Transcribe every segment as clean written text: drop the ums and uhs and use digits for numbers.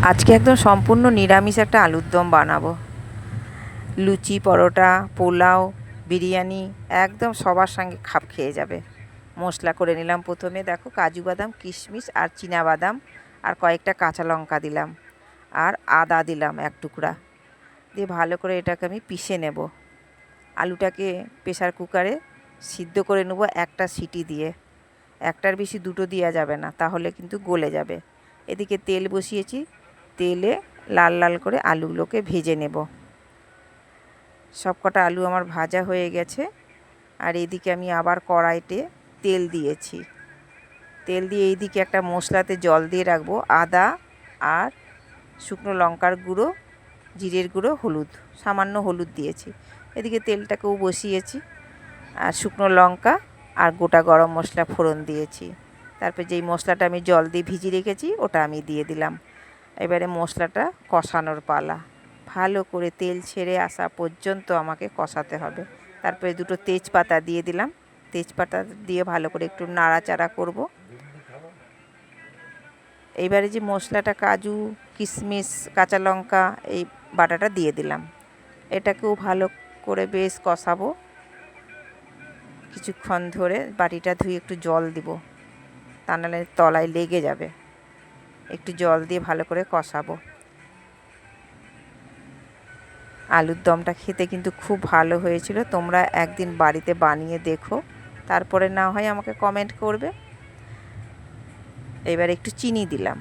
আজকে একদম সম্পূর্ণ নিরামিষ একটা আলুর দম বানাবো। লুচি, পরোটা, পোলাও, বিরিয়ানি একদম সবার সঙ্গে খাপ খেয়ে যাবে। মশলা করে নিলাম, প্রথমে দেখো কাজু বাদাম, কিশমিশ আর চীনা বাদাম আর কয়েকটা কাঁচা লঙ্কা দিলাম, আর আদা দিলাম এক টুকরা দিয়ে ভালো করে এটাকে আমি পিষে নেব। আলুটাকে প্রেসার কুকারে সিদ্ধ করে নেব একটা সিটি দিয়ে। একটার বেশি দুটো দেওয়া যাবে না, তাহলে কিন্তু গলে যাবে। এদিকে তেল বসিয়েছি, তেলে লাল লাল করে আলুগুলোকে ভেজে নেব। সব কটা আলু আমার ভাজা হয়ে গেছে। আর এদিকে আমি আবার কড়াইতে তেল দিয়েছি। তেল দিয়ে এইদিকে একটা মশলাতে জল দিয়ে রাখবো, আদা আর শুকনো লঙ্কার গুঁড়ো, জিরের গুঁড়ো, হলুদ, সামান্য হলুদ দিয়েছি। এদিকে তেলটাকেও বসিয়েছি, আর শুকনো লঙ্কা আর গোটা গরম মশলা ফোড়ন দিয়েছি। তারপর যেই মশলাটা আমি জল দিয়ে ভিজিয়ে রেখেছি ওটা আমি দিয়ে দিলাম। এবারে মশলাটা কষানোর পালা। ভালো করে তেল ছেড়ে আসা পর্যন্ত আমাকে কষাতে হবে। তারপরে দুটো তেজপাতা দিয়ে দিলাম। তেজপাতা দিয়ে ভালো করে একটু নাড়াচাড়া করব। এইবারে যে মশলাটা, কাজু, কিশমিশ, কাঁচা লঙ্কা, এই বাটাটা দিয়ে দিলাম। এটাকেও ভালো করে বেশ কষাবো কিছুক্ষণ ধরে। বাটিটা ধুয়ে একটু জল দিব, তা নাহলে তলায় লেগে যাবে। একটু জল দিয়ে ভালো করে কষাবো। আলুর দমটা খেতে কিন্তু খুব ভালো হয়েছিল। তোমরা একদিন বাড়িতে বানিয়ে দেখো, তারপরে না হয় আমাকে কমেন্ট করবে। এবার একটু চিনি দিলাম।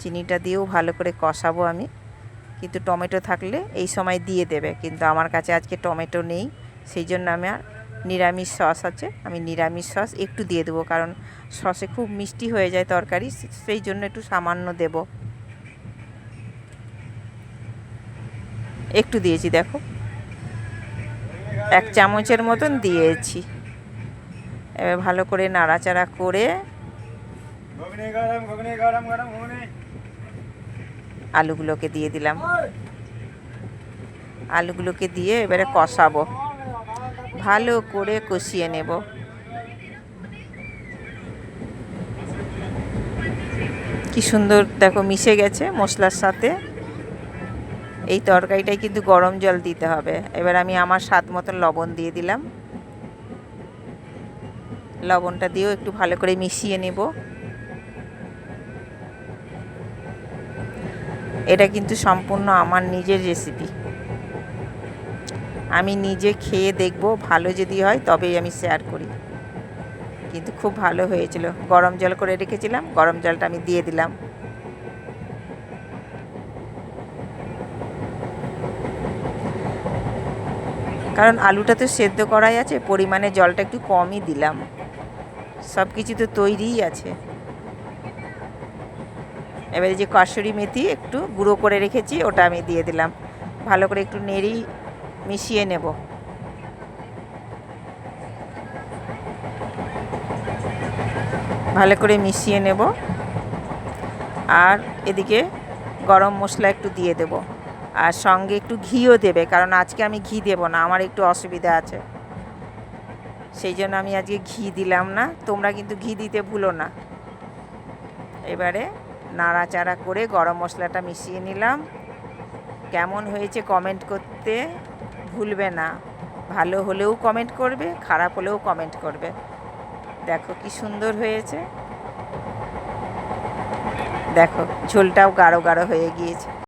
চিনিটা দিয়েও ভালো করে কষাবো আমি। কিন্তু টমেটো থাকলে এই সময় দিয়ে দেবে, কিন্তু আমার কাছে আজকে টমেটো নেই, সেই জন্য আমার নিরামিষ সস আছে। আমি নিরামিষ সস একটু দিয়ে দেবো, কারণ সসে খুব মিষ্টি হয়ে যায় তরকারি, সেই জন্য একটু সামান্য দেব। একটু দিয়েছি, দেখো 1 চামচের মতন দিয়েছি। এবার ভালো করে নাড়াচাড়া করে আলুগুলোকে দিয়ে দিলাম। আলুগুলোকে দিয়ে এবারে কষাবো, ভালো করে কষিয়ে নেব। কি সুন্দর দেখো মিশে গেছে মশলার সাথে। এই তরকারিটায় কিন্তু গরম জল দিতে হবে। এবার আমি আমার স্বাদ মতন লবণ দিয়ে দিলাম। লবণটা দিয়েও একটু ভালো করে মিশিয়ে নেব। এটা কিন্তু সম্পূর্ণ আমার নিজের রেসিপি। আমি নিজে খেয়ে দেখব, ভালো যদি হয় তবেই আমি শেয়ার করি। কিন্তু খুব ভালো হয়েছিল। গরম জল করে রেখেছিলাম, গরম জলটা আমি দিয়ে দিলাম। কারণ আলুটা তো সেদ্ধ করাই আছে, পরিমাণে জলটা একটু কমই দিলাম। সব কিছু তো তৈরিই আছে। এবারে যে কসুরি মেথি একটু গুঁড়ো করে রেখেছি ওটা আমি দিয়ে দিলাম। ভালো করে একটু নেড়ে মিশিয়ে নেব। ভালো করে মিশিয়ে নেব। আর এদিকে গরম মশলা একটু দিয়ে দেব, আর সঙ্গে একটু ঘিও দেবে, কারণ আজকে আমি ঘি দেব না, আমার একটু অসুবিধা আছে, সেই জন্য আমি আজকে ঘি দিলাম না। তোমরা কিন্তু ঘি দিতে ভুলো না। এবারে নাড়াচাড়া করে গরম মশলাটা মিশিয়ে নিলাম। কেমন হয়েছে কমেন্ট করতে ভুলবে না। ভালো হলেও কমেন্ট করবে, খারাপ হলেও কমেন্ট করবে। দেখো কি সুন্দর হয়েছে। দেখো ঝোলটাও গাঢ় গাঢ় হয়ে গিয়েছে।